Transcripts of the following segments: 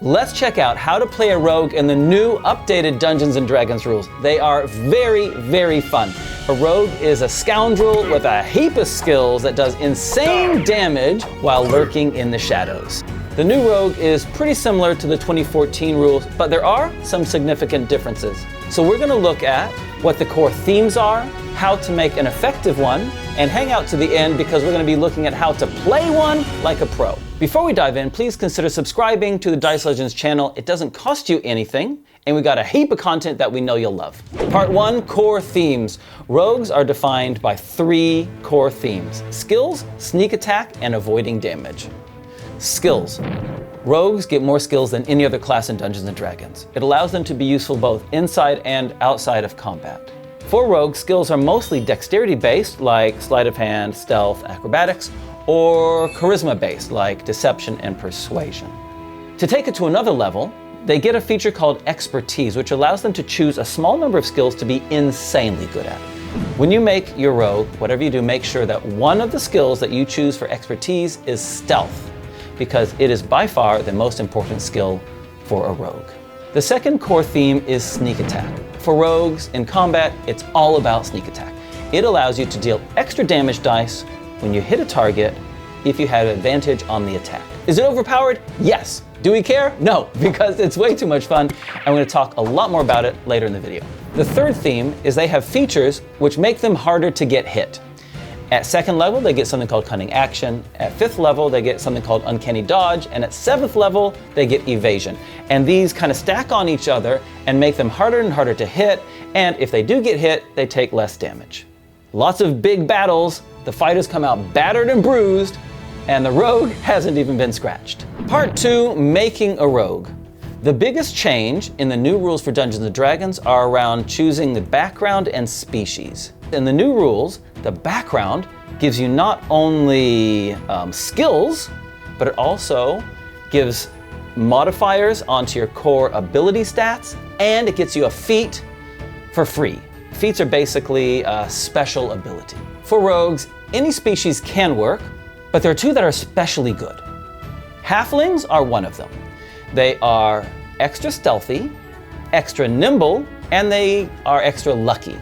Let's check out how to play a rogue in the new updated Dungeons & Dragons rules. They are very, very fun. A rogue is a scoundrel with a heap of skills that does insane damage while lurking in the shadows. The new rogue is pretty similar to the 2014 rules, but there are some significant differences. So we're going to look at what the core themes are, how to make an effective one, and hang out to the end because we're going to be looking at how to play one like a pro. Before we dive in, please consider subscribing to the Dice Legenz channel. It doesn't cost you anything, and we got a heap of content that we know you'll love. Part 1, core themes. Rogues are defined by 3 core themes: skills, sneak attack, and avoiding damage. Skills. Rogues get more skills than any other class in Dungeons & Dragons. It allows them to be useful both inside and outside of combat. For rogues, skills are mostly dexterity-based, like sleight of hand, stealth, acrobatics, or charisma-based, like deception and persuasion. To take it to another level, they get a feature called expertise, which allows them to choose a small number of skills to be insanely good at. When you make your rogue, whatever you do, make sure that one of the skills that you choose for expertise is stealth, because it is by far the most important skill for a rogue. The second core theme is sneak attack. For rogues in combat, it's all about sneak attack. It allows you to deal extra damage dice when you hit a target if you have advantage on the attack. Is it overpowered? Yes. Do we care? No, because it's way too much fun. I'm going to talk a lot more about it later in the video. The third theme is they have features which make them harder to get hit. At 2nd level, they get something called Cunning Action. At 5th level, they get something called Uncanny Dodge. And at 7th level, they get Evasion. And these kind of stack on each other and make them harder and harder to hit. And if they do get hit, they take less damage. Lots of big battles. The fighters come out battered and bruised, and the rogue hasn't even been scratched. Part 2, making a rogue. The biggest change in the new rules for Dungeons & Dragons are around choosing the background and species. In the new rules, the background gives you not only skills, but it also gives modifiers onto your core ability stats, and it gets you a feat for free. Feats are basically a special ability. For rogues, any species can work, but there are 2 that are especially good. Halflings are one of them. They are extra stealthy, extra nimble, and they are extra lucky.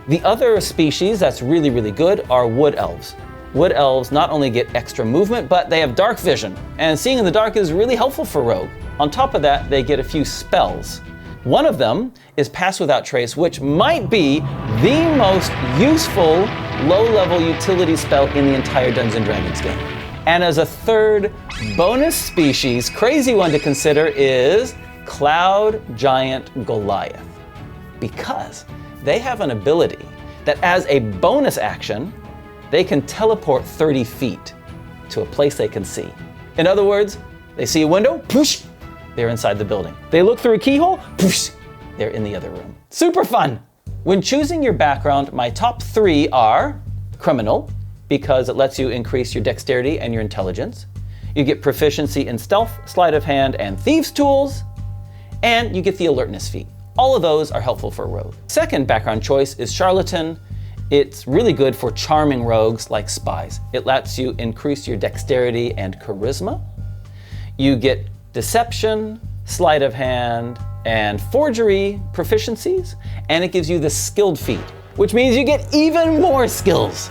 The other species that's really, really good are wood elves. Wood elves not only get extra movement, but they have dark vision, and seeing in the dark is really helpful for rogue. On top of that, they get a few spells. One of them is Pass Without Trace, which might be the most useful low-level utility spell in the entire Dungeons & Dragons game. And as a third bonus species, crazy one to consider is Cloud Giant Goliath, because they have an ability that as a bonus action, they can teleport 30 feet to a place they can see. In other words, they see a window, poosh, they're inside the building. They look through a keyhole, poosh, they're in the other room. Super fun. When choosing your background, my top 3 are criminal, because it lets you increase your dexterity and your intelligence. You get proficiency in stealth, sleight of hand, and thieves' tools, and you get the alertness feat. All of those are helpful for a rogue. Second background choice is charlatan. It's really good for charming rogues like spies. It lets you increase your dexterity and charisma. You get deception, sleight of hand, and forgery proficiencies, and it gives you the skilled feat, which means you get even more skills.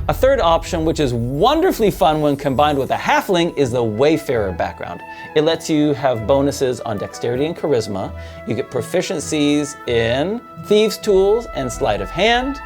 A third option, which is wonderfully fun when combined with a halfling, is the Wayfarer background. It lets you have bonuses on dexterity and charisma. You get proficiencies in thieves' tools and sleight of hand,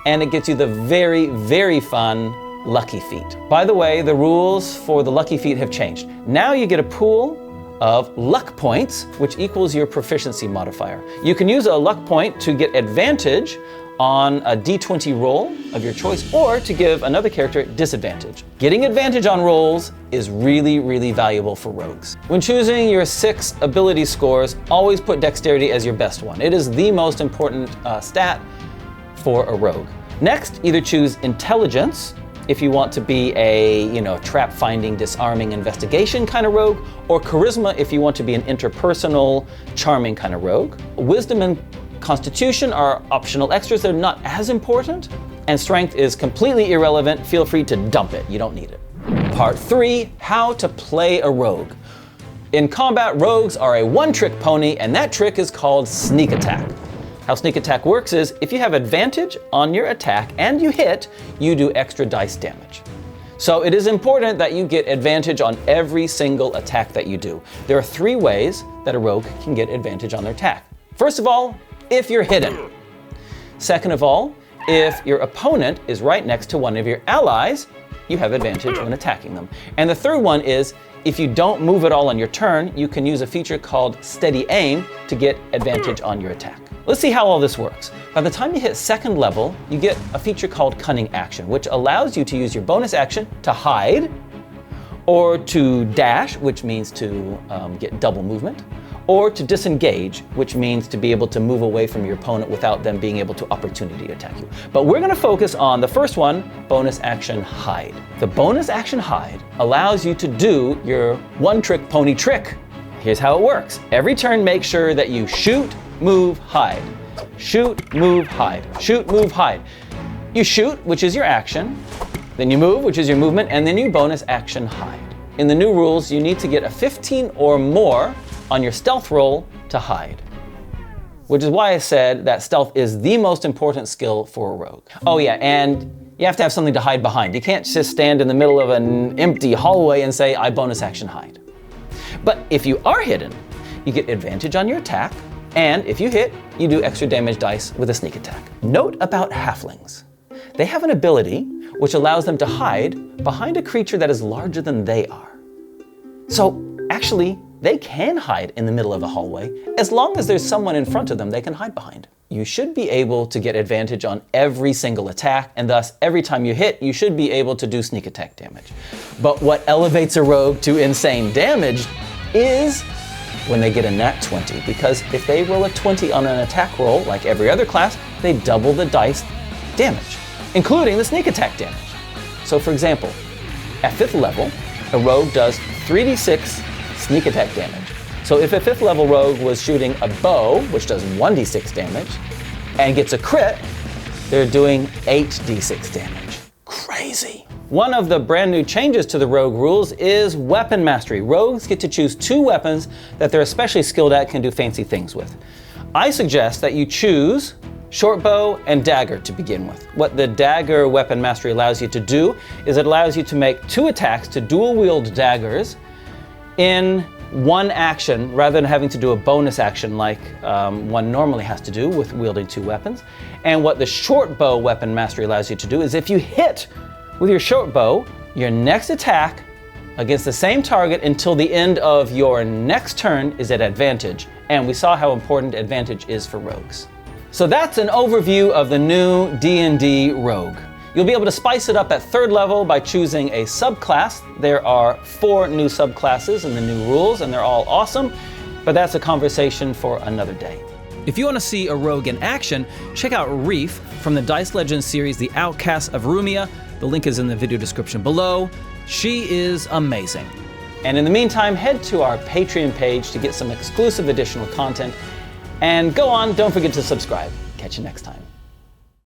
and it gets you the very, very fun Lucky Feat. By the way, the rules for the Lucky Feat have changed. Now you get a pool of luck points, which equals your proficiency modifier. You can use a luck point to get advantage on a d20 roll of your choice, or to give another character disadvantage. Getting advantage on rolls is really, really valuable for rogues. When choosing your 6 ability scores, always put dexterity as your best one. It is the most important stat for a rogue. Next, either choose intelligence if you want to be a trap finding, disarming, investigation kind of rogue, or charisma if you want to be an interpersonal, charming kind of rogue. Wisdom and Constitution are optional extras. They're not as important. And strength is completely irrelevant. Feel free to dump it. You don't need it. Part 3, how to play a rogue. In combat, rogues are a one-trick pony, and that trick is called sneak attack. How sneak attack works is, if you have advantage on your attack and you hit, you do extra dice damage. So it is important that you get advantage on every single attack that you do. There are 3 ways that a rogue can get advantage on their attack. First of all, if you're hidden. Second of all, if your opponent is right next to one of your allies, you have advantage when attacking them. And the third one is, if you don't move at all on your turn, you can use a feature called steady aim to get advantage on your attack. Let's see how all this works. By the time you hit 2nd level, you get a feature called Cunning Action, which allows you to use your bonus action to hide, or to dash, which means to get double movement, or to disengage, which means to be able to move away from your opponent without them being able to opportunity attack you. But we're gonna focus on the first one, bonus action hide. The bonus action hide allows you to do your one-trick pony trick. Here's how it works. Every turn, make sure that you shoot, move, hide. Shoot, move, hide. Shoot, move, hide. You shoot, which is your action, then you move, which is your movement, and then you bonus action hide. In the new rules, you need to get a 15 or more on your stealth roll to hide. Which is why I said that stealth is the most important skill for a rogue. Oh yeah, and you have to have something to hide behind. You can't just stand in the middle of an empty hallway and say, I bonus action hide. But if you are hidden, you get advantage on your attack, and if you hit, you do extra damage dice with a sneak attack. Note about halflings. They have an ability which allows them to hide behind a creature that is larger than they are. So actually, they can hide in the middle of a hallway as long as there's someone in front of them they can hide behind. You should be able to get advantage on every single attack, and thus every time you hit, you should be able to do sneak attack damage. But what elevates a rogue to insane damage is when they get a nat 20, because if they roll a 20 on an attack roll, like every other class, they double the dice damage, including the sneak attack damage. So for example, at 5th level, a rogue does 3d6 sneak attack damage. So if a 5th level rogue was shooting a bow, which does 1d6 damage, and gets a crit, they're doing 8d6 damage. Crazy. One of the brand new changes to the rogue rules is weapon mastery. Rogues get to choose 2 weapons that they're especially skilled at, can do fancy things with. I suggest that you choose short bow and dagger to begin with. What the dagger weapon mastery allows you to do is it allows you to make 2 attacks to dual wield daggers in one action rather than having to do a bonus action like one normally has to do with wielding 2 weapons. And what the short bow weapon mastery allows you to do is if you hit with your short bow, your next attack against the same target until the end of your next turn is at advantage. And we saw how important advantage is for rogues. So that's an overview of the new DnD Rogue. You'll be able to spice it up at 3rd level by choosing a subclass. There are 4 new subclasses in the new rules, and they're all awesome, but that's a conversation for another day. If you want to see a rogue in action, check out Reef from the Dice Legenz series, The Outcasts of Rumia. The link is in the video description below. She is amazing. And in the meantime, head to our Patreon page to get some exclusive additional content. And go on, don't forget to subscribe. Catch you next time.